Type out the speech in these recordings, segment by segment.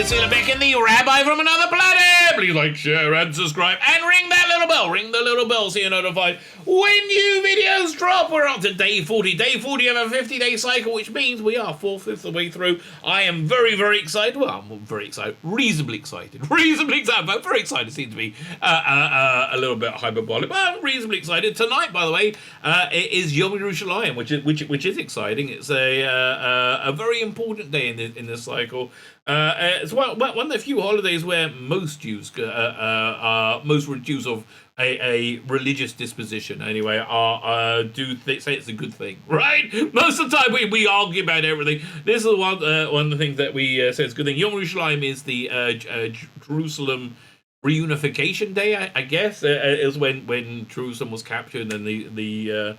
with Tzvi Lebetkin, the rabbi from another planet. Please like, share, and subscribe, and ring that little bell. Ring the little bell so you're notified when new videos drop. We're up to day 40. Day 40 of a 50-day cycle, which means we are 4/5 of the way through. I am very, very excited. Well, I'm very excited. Reasonably excited. But very excited. Seems to be a little bit hyperbolic, but I'm reasonably excited. Tonight, by the way, it is Yom Yerushalayim, which is exciting. It's a very important day in this cycle. It's one of the few holidays where most Jews, most Jews of a religious disposition, anyway, say it's a good thing, right? Most of the time we argue about everything. This is one of the things that we say is a good thing. Yom Yerushalayim is the Jerusalem reunification day, I guess. It was when Jerusalem was captured and the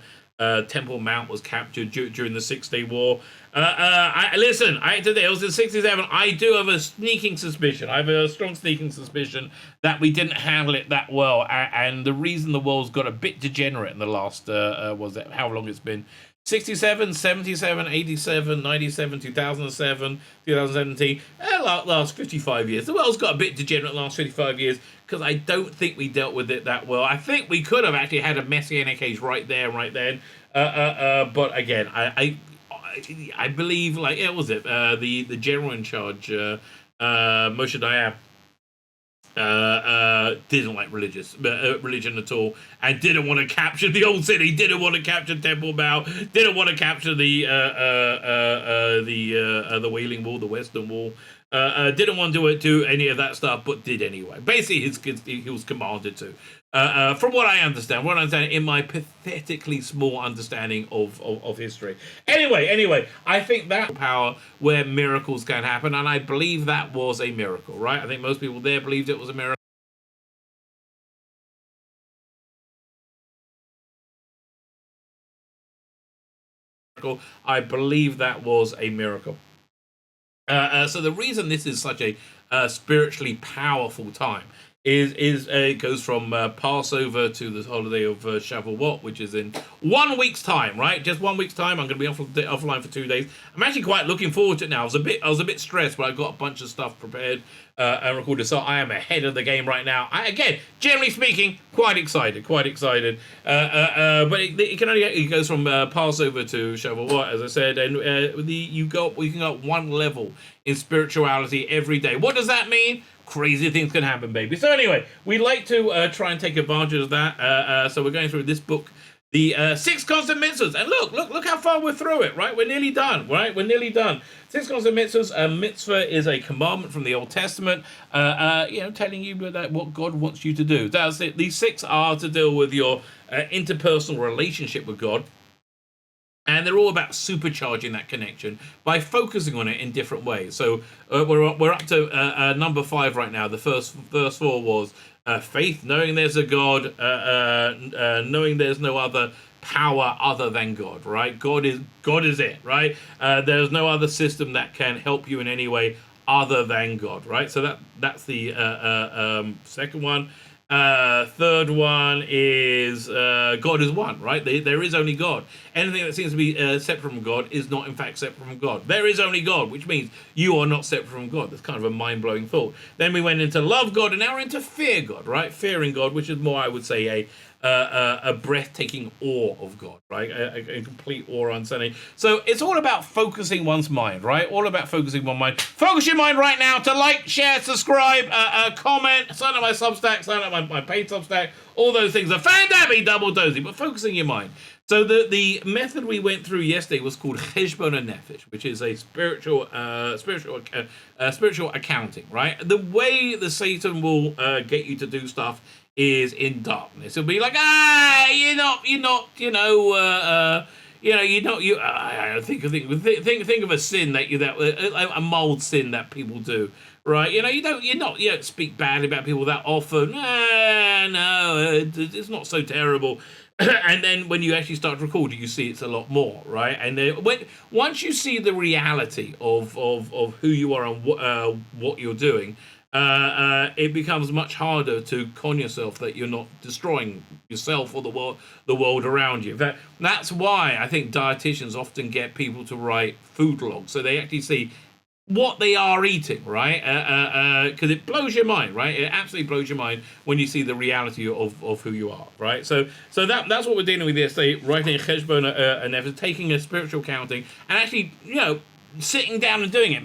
Temple Mount was captured during the 6-Day War. Today it was in 67. I do have a sneaking suspicion. I have a strong sneaking suspicion that we didn't handle it that well, and the reason the world's got a bit degenerate in the last how long it's been. 67, 77, 87, 97, 2007, 2017, last 55 years. The world's got a bit degenerate the last 55 years because I don't think we dealt with it that well. I think we could have actually had a Messianic age right there and right then. But again, I believe, like, the general in charge, Moshe Dayan, didn't like religion at all, and didn't want to capture the old city, didn't want to capture Temple Mount, didn't want to capture the Wailing Wall, the Western Wall. Didn't want to do any of that stuff, but did anyway. Basically, he was commanded to. From what I understand, in my pathetically small understanding of history. Anyway, I think that power where miracles can happen, and I believe that was a miracle, right? I think most people there believed it was a miracle. I believe that was a miracle. So the reason this is such a spiritually powerful time is it goes from Passover to the holiday of Shavuot, which is in 1 week's time, right? Just 1 week's time. I'm going to be offline for 2 days. I'm actually quite looking forward to it now. I was a bit stressed, but I got a bunch of stuff prepared and recorded, so I am ahead of the game right now. Again, generally speaking, quite excited. But it goes from Passover to Shavuot, as I said, and you can go up one level in spirituality every day. What does that mean? Crazy things can happen, baby. So anyway, we like to try and take advantage of that. So we're going through this book, the 6 Constant Mitzvahs. And look how far we're through it, right? We're nearly done, right? 6 Constant Mitzvahs. A mitzvah is a commandment from the Old Testament, telling you that what God wants you to do. That's it. These 6 are to deal with your interpersonal relationship with God. And they're all about supercharging that connection by focusing on it in different ways. So we're up to number 5 right now. The first 4 was faith, knowing there's a God, knowing there's no other power other than God. Right? God is it. Right? There's no other system that can help you in any way other than God. Right? So that's the second one. Third one is God is one, right? There is only God. Anything that seems to be separate from God is not in fact separate from God. There is only God, which means you are not separate from God. That's kind of a mind-blowing thought. Then we went into love God, and now we're into fear God, right? Fearing God, which is more, I would say, a breathtaking awe of God, right? A complete awe and understanding. So it's all about focusing one's mind, right? All about focusing one's mind. Focus your mind right now to like, share, subscribe, comment, sign up my Substack, sign up my paid Substack. All those things are fan-dabby, double dozy, but focusing your mind. So the method we went through yesterday was called Cheshbon Nefesh, which is a spiritual accounting, right? The way the Satan will get you to do stuff is in darkness. It'll be like, think of a sin a mild sin that people do, right? You don't speak badly about people that often. It's not so terrible. And then when you actually start to record, you see it's a lot more, right? And then once you see the reality of who you are and what you're doing, it becomes much harder to con yourself that you're not destroying yourself or the world around you. That's why I think dietitians often get people to write food logs. So they actually see what they are eating, right? Because it blows your mind, right? It absolutely blows your mind when you see the reality of who you are, right? So that's what we're dealing with yesterday, writing a cheshbon and taking a spiritual counting and actually, sitting down and doing it,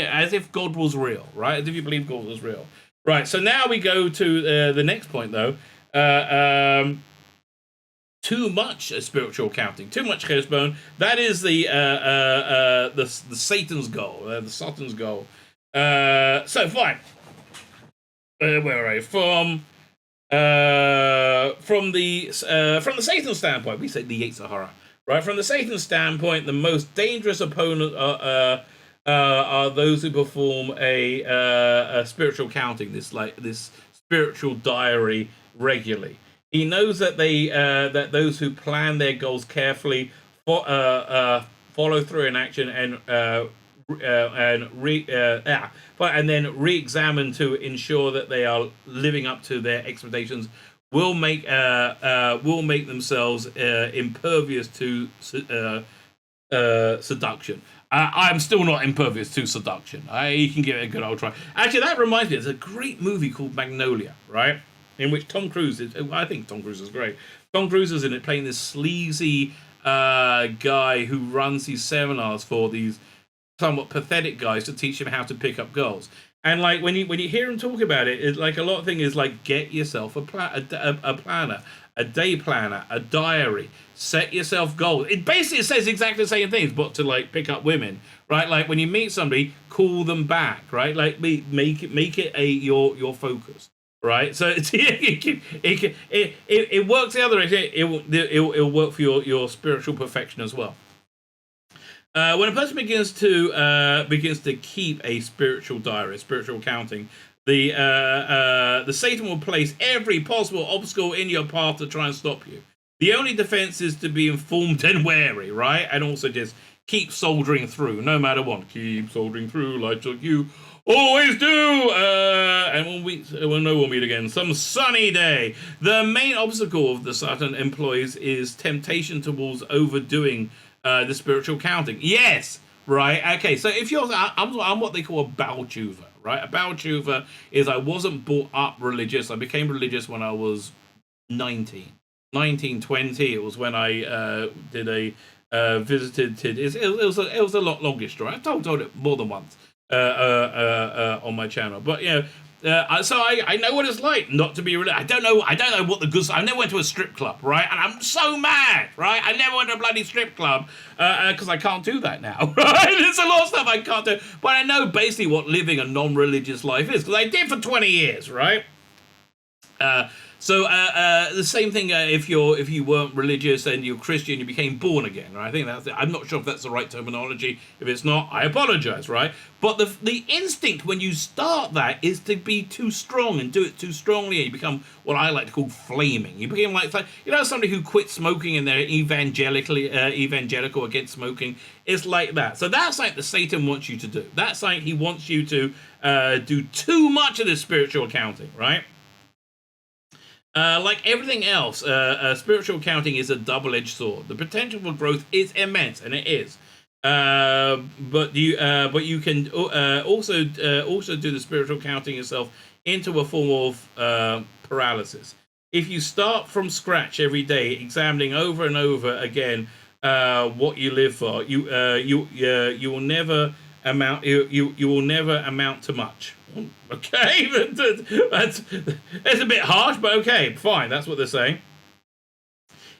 as if God was real, right? As if you believe God was real, right? So now we go to the next point, though. Too much spiritual counting, too much cheshbon. That is the Satan's goal, the Satan's goal. So fine. Where are you from the Satan standpoint? We say the Yetzer Hara, right? From the Satan standpoint, the most dangerous opponent are those who perform a spiritual counting, this spiritual diary regularly. He knows that those who plan their goals carefully follow through in action and then re-examine to ensure that they are living up to their expectations will make themselves impervious to seduction. I'm still not impervious to seduction. You can give it a good old try. Actually, that reminds me, there's a great movie called Magnolia, right? In which Tom Cruise is, I think Tom Cruise is great. Tom Cruise is in it playing this sleazy guy who runs these seminars for these somewhat pathetic guys to teach them how to pick up girls. And like when you hear him talk about it, it's like a lot of things is like get yourself a planner, a day planner, a diary, set yourself goals. It basically says exactly the same things, but to like pick up women, right? Like when you meet somebody, call them back, right? Like make it your focus. Right, so it works the other way. It'll work for your spiritual perfection as well. When a person begins to keep a spiritual diary, spiritual accounting, the Satan will place every possible obstacle in your path to try and stop you. The only defense is to be informed and wary, right? And also just keep soldering through, no matter what. Keep soldering through, like you always do. And we'll know we'll meet again some sunny day. The main obstacle of the Satan employs is temptation towards overdoing the spiritual counting. Yes, right. Okay, so if I'm what they call a Baal Tshuva, right? A Baal Tshuva is I wasn't brought up religious. I became religious when I was 19, 20. It was when I did a visited. It was a lot longer story. I've told it more than once on my channel, but so I know what it's like not to be religious. I don't know what the good. I never went to a strip club, right? And I'm so mad, right? I never went to a bloody strip club because I can't do that now, right? There's a lot of stuff I can't do, but I know basically what living a non-religious life is because I did for 20 years, right? So the same thing if you weren't religious and you're Christian, you became born again, right? I think I'm not sure if that's the right terminology. If it's not, I apologize, right? But the instinct when you start that is to be too strong and do it too strongly, and you become what I like to call flaming. You become like somebody who quit smoking and they're evangelical against smoking. It's like that. So that's like the Satan wants you to do. That's like he wants you to do too much of this spiritual accounting, right? Like everything else, spiritual accounting is a double-edged sword. The potential for growth is immense, and it is. But you can also do the spiritual counting yourself into a form of paralysis. If you start from scratch every day, examining over and over again what you live for, you will never amount to much. Okay, that's a bit harsh, but okay, fine. That's what they're saying.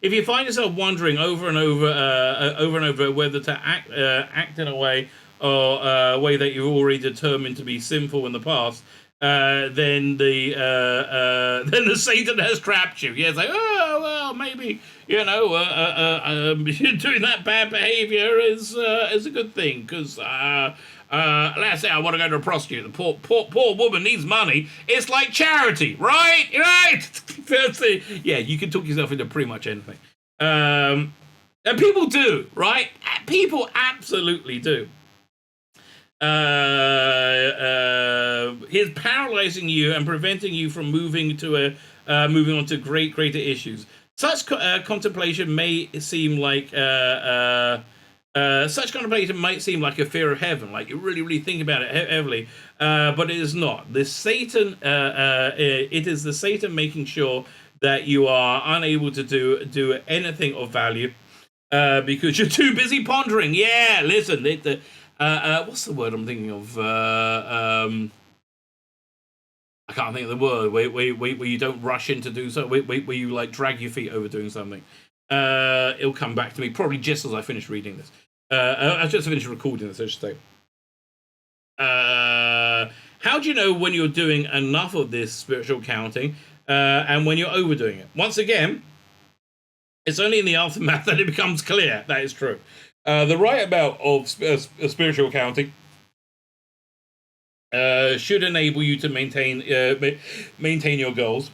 If you find yourself wondering over and over whether to act in a way or a way that you've already determined to be sinful in the past, then the Satan has trapped you. Yeah, it's like, oh well, maybe doing that bad behavior is a good thing because. Let's say I want to go to a prostitute. The poor woman needs money. It's like charity, right? Right? Yeah, you can talk yourself into pretty much anything. And people do, right? People absolutely do. He's paralyzing you and preventing you from moving on to greater issues. Such contemplation may seem like Such contemplation might seem like a fear of heaven, like you really, really think about it heavily, but it is not. This Satan, it is the Satan making sure that you are unable to do anything of value because you're too busy pondering. Yeah, listen, what's the word I'm thinking of? I can't think of the word. Where you don't rush in to do so. Where you like drag your feet over doing something. It'll come back to me probably just as I finish reading this. I just finished recording this, I should say. How do you know when you're doing enough of this spiritual counting and when you're overdoing it? Once again, it's only in the aftermath that it becomes clear that is true. The right amount of spiritual counting should enable you to maintain your goals.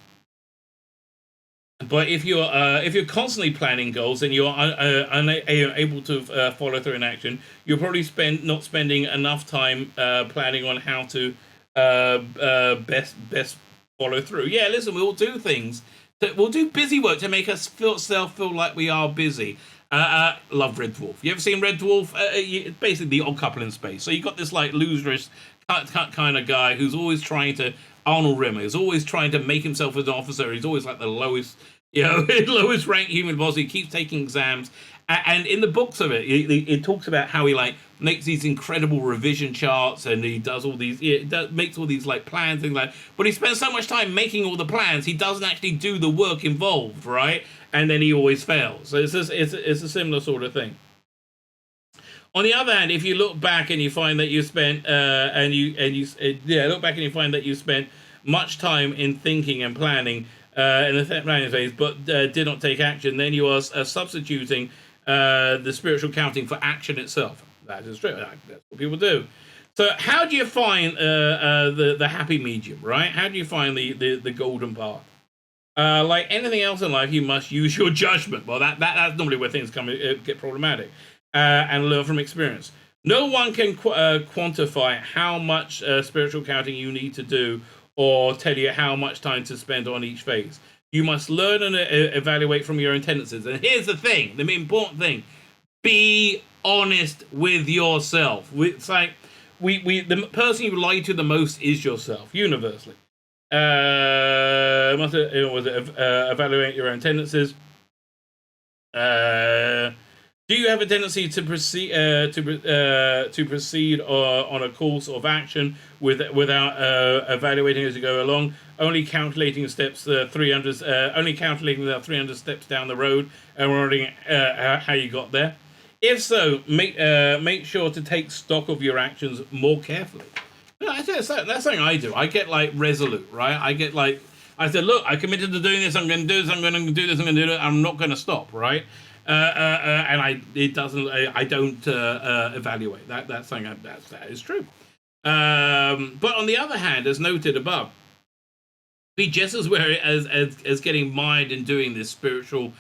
But if you're constantly planning goals and you're unable to follow through in action, you'll probably not spending enough time planning on how to best follow through. Yeah, listen, we'll do things. We'll do busy work to make us feel like we are busy. Love Red Dwarf. You ever seen Red Dwarf? Basically the odd couple in space. So you got this like loserish kind of guy who's always trying to. Arnold Rimmer is always trying to make himself as an officer. He's always like the lowest, lowest ranked human boss. He keeps taking exams, and in the books of it, it talks about how he like makes these incredible revision charts, and he does all these, makes all these like plans, things like. But he spends so much time making all the plans, he doesn't actually do the work involved, right? And then he always fails. So it's a similar sort of thing. On the other hand, if you look back and you find that you spent look back and you find that you spent much time in thinking and planning in the planning phase, but did not take action, then you are substituting the spiritual counting for action itself. That is true. That's what people do. So, how do you find the happy medium, right? How do you find the golden path? Like anything else in life, you must use your judgment. Well, that's normally where things get problematic. And learn from experience. No one can quantify how much spiritual counting you need to do or tell you how much time to spend on each phase. You must learn and evaluate from your own tendencies. And here's the thing, the important thing. Be honest with yourself. It's like the person you lie to the most is yourself, universally. Evaluate your own tendencies. Do you have a tendency to proceed on a course of action without evaluating as you go along? Only calculating steps 300 steps down the road and wondering how you got there. If so, make sure to take stock of your actions more carefully. That's something I do. I get like resolute, right? I said, look, I committed to doing this. I'm going to do this. I'm going to do this. I'm going to do it. I'm not going to stop, right? And I don't evaluate that. That's something that is true. But on the other hand, as noted above, be just as wary as getting mired in doing this spiritual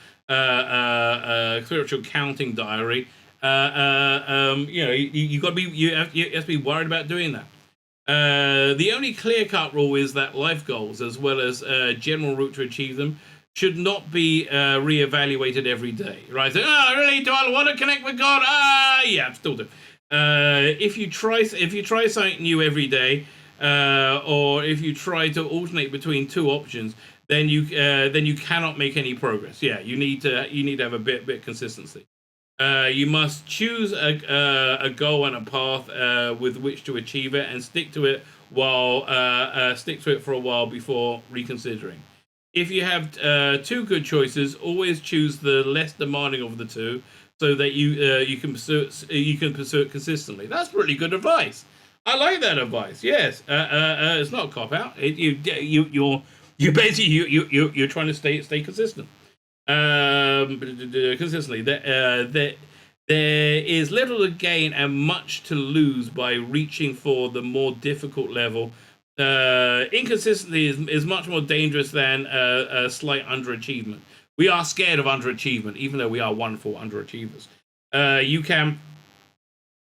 counting diary. You have to be worried about doing that. The only clear-cut rule is that life goals, as well as general route to achieve them, should not be reevaluated every day, right? So, really? Do I want to connect with God? Yeah, still do. If you try something new every day, or if you try to alternate between two options, then you cannot make any progress. Yeah, you need to have a bit consistency. You must choose a goal and a path with which to achieve it, and stick to it for a while before reconsidering. If you have two good choices, always choose the less demanding of the two, so that you can pursue it consistently. That's really good advice. I like that advice. Yes, it's not a cop out. You're trying to stay consistent. Consistently. There is little to gain and much to lose by reaching for the more difficult level. Inconsistency is much more dangerous than a slight underachievement. We are scared of underachievement, even though we are wonderful underachievers. You can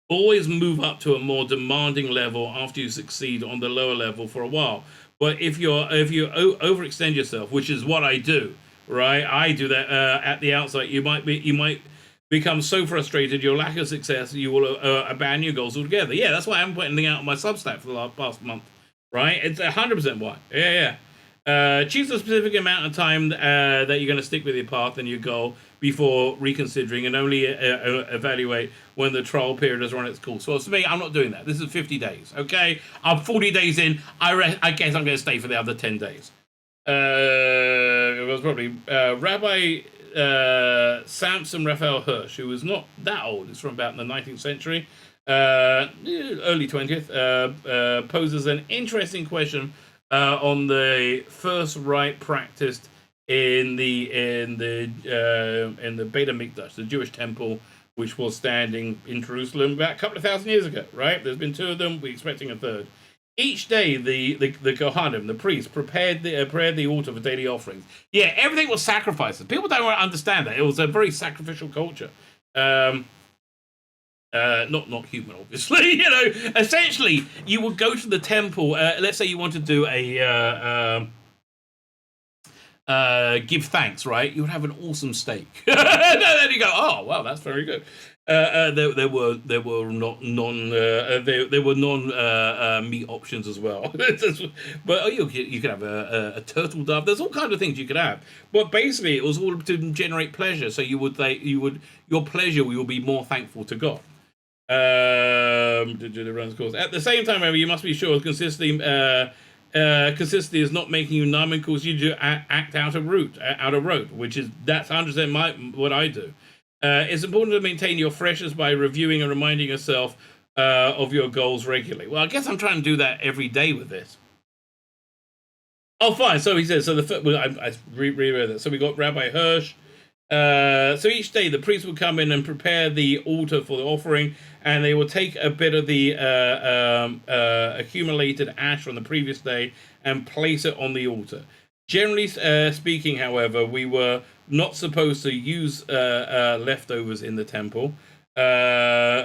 always move up to a more demanding level after you succeed on the lower level for a while. But if you overextend yourself, which is what I do, right? I do that at the outset. You might be become so frustrated your lack of success you will abandon your goals altogether. Yeah, that's why I haven't put anything out on my Substack for the past month. Right? It's 100% why. Yeah. Choose a specific amount of time that you're going to stick with your path and your goal before reconsidering, and only evaluate when the trial period has run its course. Well, for me, I'm not doing that. This is 50 days, okay? I'm 40 days in. I guess I'm going to stay for the other 10 days. It was probably Rabbi Samson Raphael Hirsch, who was not that old. It's from about the 19th century. Early 20th, poses an interesting question on the first rite practiced in the Beit HaMikdash, the Jewish temple, which was standing in Jerusalem about a couple of thousand years ago. Right? There's been two of them. We're expecting a third. Each day, the Kohanim, the priests, prepared the altar for daily offerings. Yeah, everything was sacrifices. People don't understand that. It was a very sacrificial culture. Not human, obviously. You know, essentially, you would go to the temple. Let's say you want to do a give thanks, right? You would have an awesome steak. Then you go, oh wow, that's very good. There were non meat options as well. But you could have a turtle dove. There's all kinds of things you could have. But basically, it was all to generate pleasure. So your pleasure will be more thankful to God. At the same time, however, you must be sure consistency is not making you numb and cause you to act out of rote, that's 100% what I do. It's important to maintain your freshness by reviewing and reminding yourself of your goals regularly. Well, I guess I'm trying to do that every day with this. Oh, fine. So he says. So I reread that. So we got Rabbi Hirsch. So each day the priest would come in and prepare the altar for the offering, and they would take a bit of the accumulated ash from the previous day and place it on the altar. Generally speaking, however, we were not supposed to use leftovers in the temple. Notes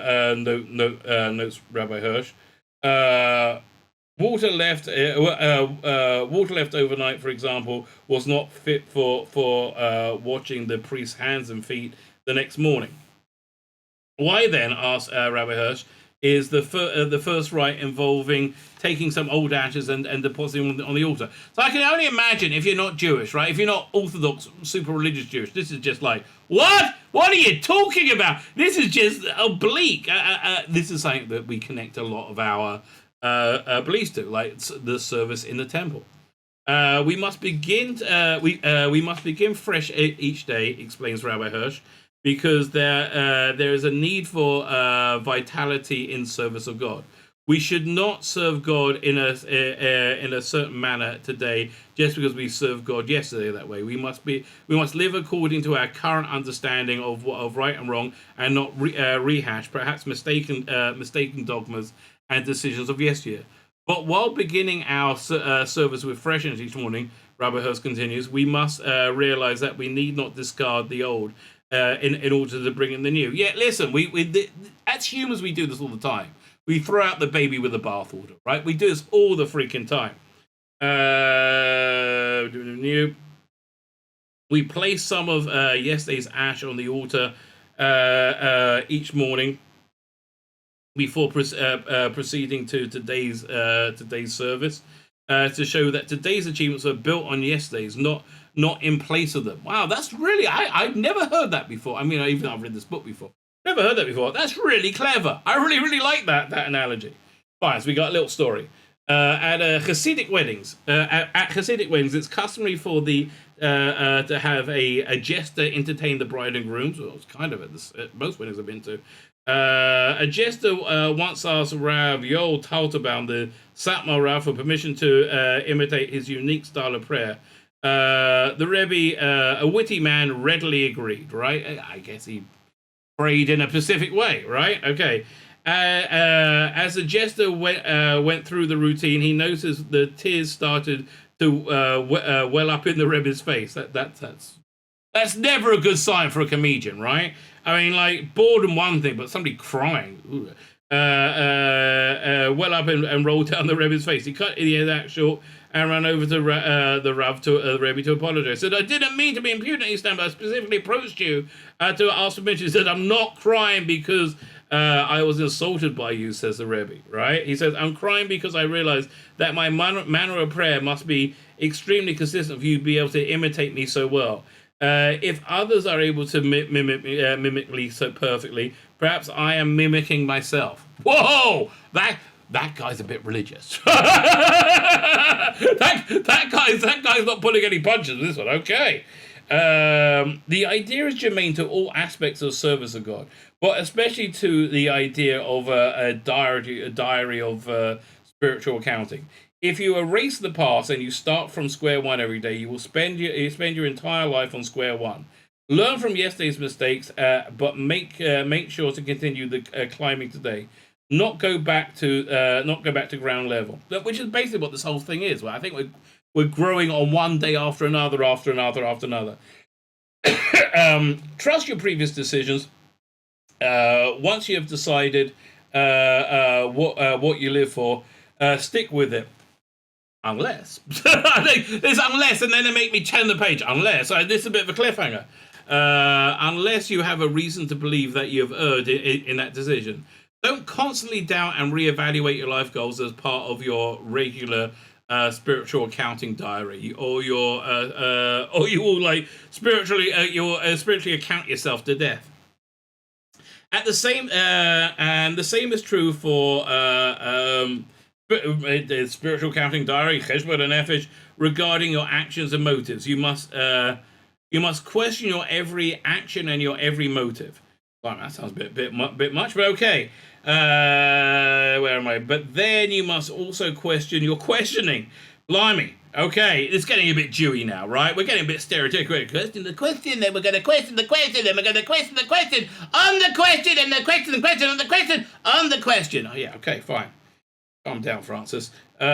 Rabbi Hirsch. Water left overnight, for example, was not fit for washing the priest's hands and feet the next morning. Why then, asked Rabbi Hirsch, is the first rite involving taking some old ashes and depositing them on the altar? So I can only imagine, if you're not Jewish, right? If you're not Orthodox, super religious Jewish, this is just like, what? What are you talking about? This is just oblique. This is something that we connect a lot of our beliefs to, like the service in the temple. We must begin fresh each day, explains Rabbi Hirsch, because there is a need for vitality in service of God. We should not serve God in a certain manner today just because we served God yesterday that way. We must live according to our current understanding of right and wrong, and not rehash perhaps mistaken dogmas and decisions of yesteryear. But while beginning our service with freshness each morning, Rabbi Hirsch continues, we must realize that we need not discard the old in order to bring in the new. Yeah, listen, as humans, we do this all the time. We throw out the baby with the bathwater, right? We do this all the freaking time. We place some of yesterday's ash on the altar each morning before proceeding to today's service, to show that today's achievements are built on yesterday's, not in place of them. Wow, that's really, I've never heard that before. I mean, even I've read this book before. Never heard that before. That's really clever. I really, really like that analogy. Fine, so we got a little story. At Hasidic weddings, it's customary for to have a jester entertain the bride and grooms. Well, it's kind of at most weddings I've been to. A jester once asked Rav Yoel Talterbaum, the Satmar Rav, for permission to imitate his unique style of prayer. The Rebbe, a witty man, readily agreed, right? I guess he prayed in a specific way, right? Okay. As the jester went through the routine, he noticed the tears started to well up in the Rebbe's face. That's never a good sign for a comedian, right? I mean, like, boredom one thing, but somebody crying. well up and rolled down the Rebbe's face. He cut the act short and ran over to the Rav, to the Rebbe, to apologize. Said, I didn't mean to be impudent, but I specifically approached you to ask permission. He said, I'm not crying because I was insulted by you, says the Rebbe, right? He says, I'm crying because I realized that my manner of prayer must be extremely consistent for you to be able to imitate me so well. If others are able to mimic me so perfectly, perhaps I am mimicking myself. Whoa! That guy's a bit religious. that guy's not pulling any punches with this one. Okay. The idea is germane to all aspects of service of God, but especially to the idea of a diary of spiritual accounting. If you erase the past and you start from square one every day, you will spend your entire life on square one. Learn from yesterday's mistakes, but make sure to continue the climbing today. Not go back to ground level, which is basically what this whole thing is. Well, I think we're growing on one day after another. Trust your previous decisions. Once you have decided what you live for, stick with it. Unless I think there's unless, and then they make me turn the page. Unless this is a bit of a cliffhanger. Unless you have a reason to believe that you have erred in that decision. Don't constantly doubt and reevaluate your life goals as part of your regular spiritual accounting diary, or you will spiritually account yourself to death. At the same and the same is true for the spiritual accounting diary, Cheshbon Nefesh, regarding your actions and motives. You must question your every action and your every motive. Well, that sounds a bit much, but okay. Where am I? But then you must also question your questioning. Blimey. Okay, it's getting a bit Jewy now, right? We're getting a bit stereotypical. Question the question, then we're going to question the question, then we're going to question the question, on the question, and the question, on the question, on the question. Oh, yeah, okay, fine. Calm down, Francis. Where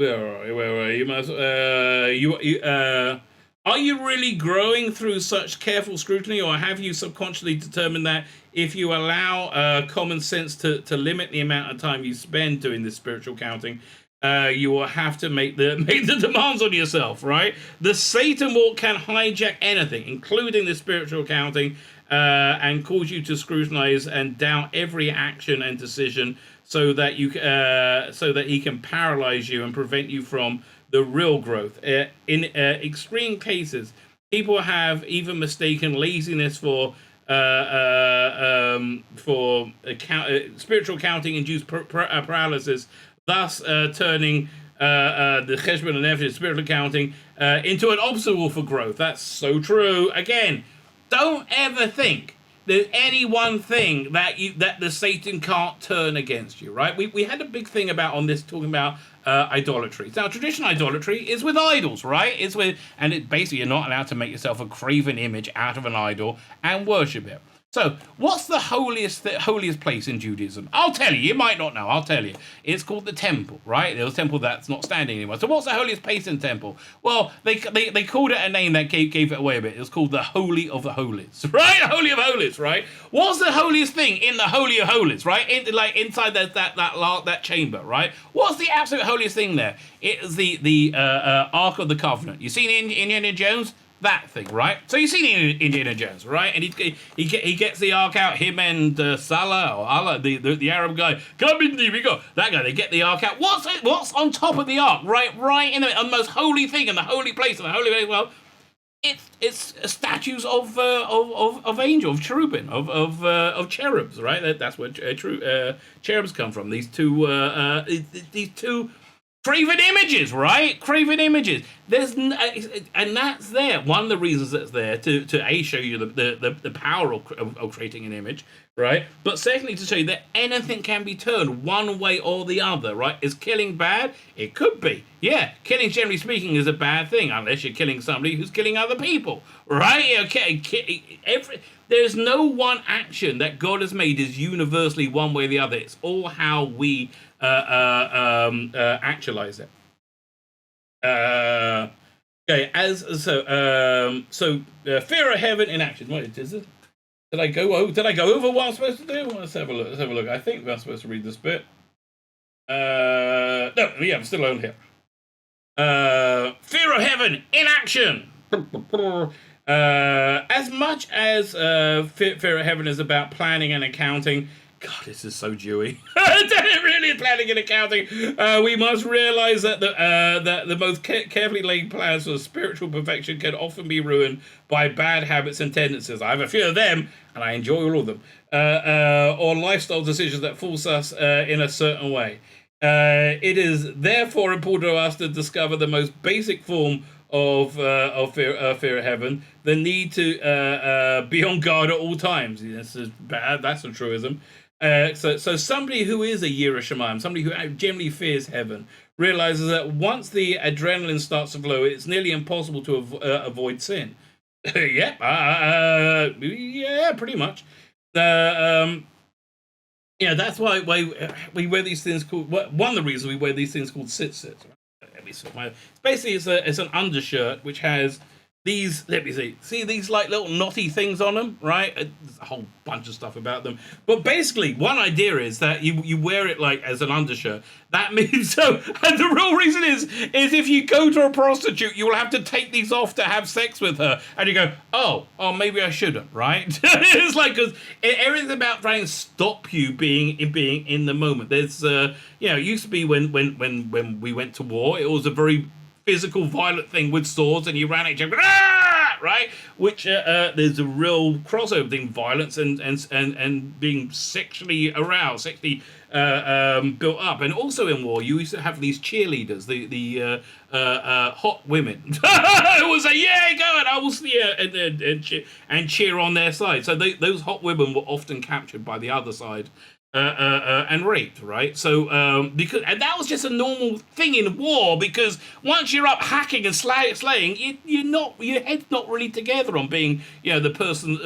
are you? Are you really growing through such careful scrutiny, or have you subconsciously determined that if you allow common sense to limit the amount of time you spend doing this spiritual counting, you will have to make the demands on yourself, right? The Satan can hijack anything, including the spiritual counting, and cause you to scrutinize and doubt every action and decision, so that he can paralyze you and prevent you from the real growth. In extreme cases, people have even mistaken laziness for spiritual counting-induced paralysis, thus turning the Cheshbon Nefesh, spiritual counting, into an obstacle for growth. That's so true. Again, don't ever think there's any one thing that the Satan can't turn against you, right? We had a big thing on this, talking about idolatry. Now, traditional idolatry is with idols, right? And basically you're not allowed to make yourself a graven image out of an idol and worship it. So, what's the holiest place in Judaism? I'll tell you. You might not know. I'll tell you. It's called the temple, right? There's a temple that's not standing anymore. So, what's the holiest place in the temple? Well, they called it a name that gave it away a bit. It was called the Holy of the Holies, right? Holy of Holies, right? What's the holiest thing in the Holy of Holies, right? Inside that chamber, right? What's the absolute holiest thing there? It is the Ark of the Covenant. You seen Indiana Jones? That thing, right? So you've seen Indiana Jones, right? And he gets the ark out. Him and Salah or Allah, the Arab guy. Come in, we go. That guy. They get the ark out. What's on top of the ark? Right in the most holy thing, in the holy place, Well, it's statues of angels, of cherubim, of cherubs, right? That's where cherubs come from. These two Craven images, right? Craven images. And that's there. One of the reasons that's there to show you the power of creating an image, right? But secondly, to show you that anything can be turned one way or the other, right? Is killing bad? It could be. Yeah, killing, generally speaking, is a bad thing unless you're killing somebody who's killing other people, right? Okay. There's no one action that God has made is universally one way or the other. It's all how we actualize it. Okay, fear of heaven in action. What is it? Did I go over what I'm supposed to do? Let's have a look. I think we're supposed to read this bit. No, yeah, I'm still over here. Fear of heaven in action. As much as fear of heaven is about planning and accounting, God, this is so Jewy. Really planning and accounting. We must realize that the most carefully laid plans for spiritual perfection can often be ruined by bad habits and tendencies. I have a few of them, and I enjoy all of them. Or lifestyle decisions that force us in a certain way. It is therefore important to us to discover the most basic form of fear of heaven, the need to be on guard at all times. This is bad. That's a truism. So somebody who is a Yireh Shamayim, somebody who generally fears heaven, realizes that once the adrenaline starts to flow, it's nearly impossible to avoid sin. Yep. Yeah, pretty much. Yeah, that's why we wear these things called. One of the reasons we wear these things called tzitzit. Basically, it's an undershirt which has these. Let me see these like little knotty things on them, right? There's a whole bunch of stuff about them, but basically, one idea is that you wear it like as an undershirt. That means so. And the real reason is if you go to a prostitute, you will have to take these off to have sex with her, and you go, oh, maybe I shouldn't, right? It's like because everything's about trying to stop you being in the moment. There's it used to be when we went to war, it was a very physical, violent thing with swords, and you ran at each other, right? Which there's a real crossover between violence and being sexually aroused, sexually built up. And also in war, you used to have these cheerleaders, the hot women. It was a go, and I will see and cheer on their side. So those hot women were often captured by the other side. And raped, right? So and that was just a normal thing in war, because once you're up hacking and slaying, your head's not really together on being the person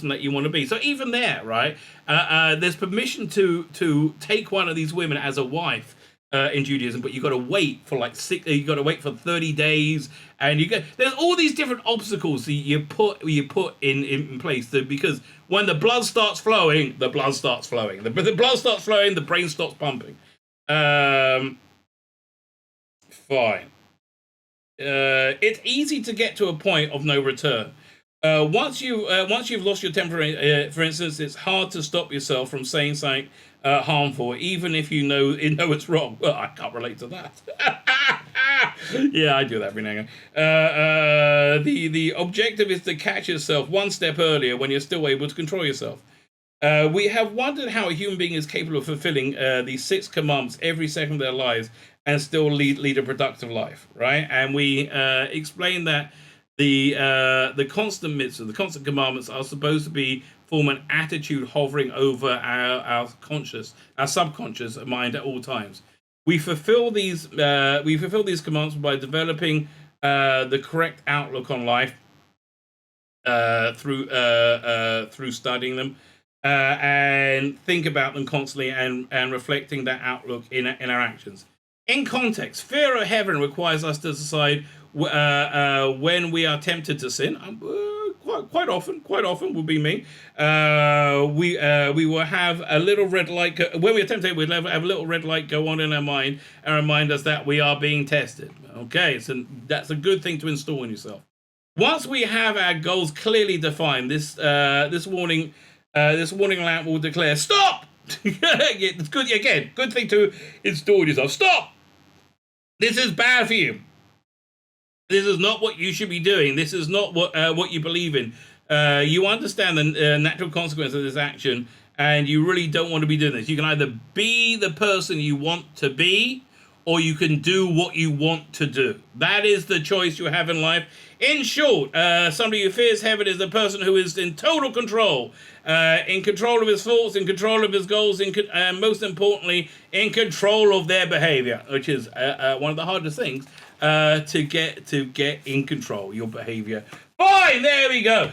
that you want to be. So even there, right? There's permission to take one of these women as a wife. In Judaism, but you got to wait for you got to wait for 30 days, and there's all these different obstacles that you put in place, because when the blood starts flowing, the blood starts flowing, the blood starts flowing, the brain stops pumping. Fine. It's easy to get to a point of no return. Once you've lost your temper, for instance, it's hard to stop yourself from saying something harmful, even if you know it's wrong. Well, I can't relate to that. Yeah, I do that every now and again. The objective is to catch yourself one step earlier when you're still able to control yourself. We have wondered how a human being is capable of fulfilling these 6 commandments every second of their lives and still lead a productive life, right? And we explain that the constant mitzvah, the constant commandments, are supposed to form an attitude hovering over our subconscious mind at all times. We fulfill these commandments by developing the correct outlook on life through studying them and think about them constantly and reflecting that outlook in our actions. In context, fear of heaven requires us to decide when we are tempted to sin. Quite often will be me. We will have a little red light when we are tempted. We'll have a little red light go on in our mind and remind us that we are being tested. Okay, so that's a good thing to install in yourself. Once we have our goals clearly defined, this warning lamp will declare stop. It's good again. Good thing to install in yourself. Stop. This is bad for you. This is not what you should be doing. This is not what you believe in. You understand the natural consequence of this action, and you really don't want to be doing this. You can either be the person you want to be, or you can do what you want to do. That is the choice you have in life. In short, somebody who fears heaven is the person who is in total control. In control of his thoughts, in control of his goals, and most importantly, in control of their behavior, which is one of the hardest things. To get in control your behavior. Fine, there we go.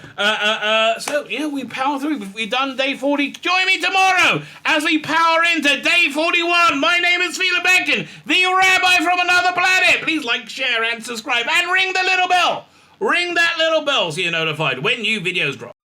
So we power through. We've done day 40. Join me tomorrow as we power into day 41. My name is Tzvi Lebetkin, the rabbi from another planet. Please like, share, and subscribe, and ring the little bell. Ring that little bell so you're notified when new videos drop.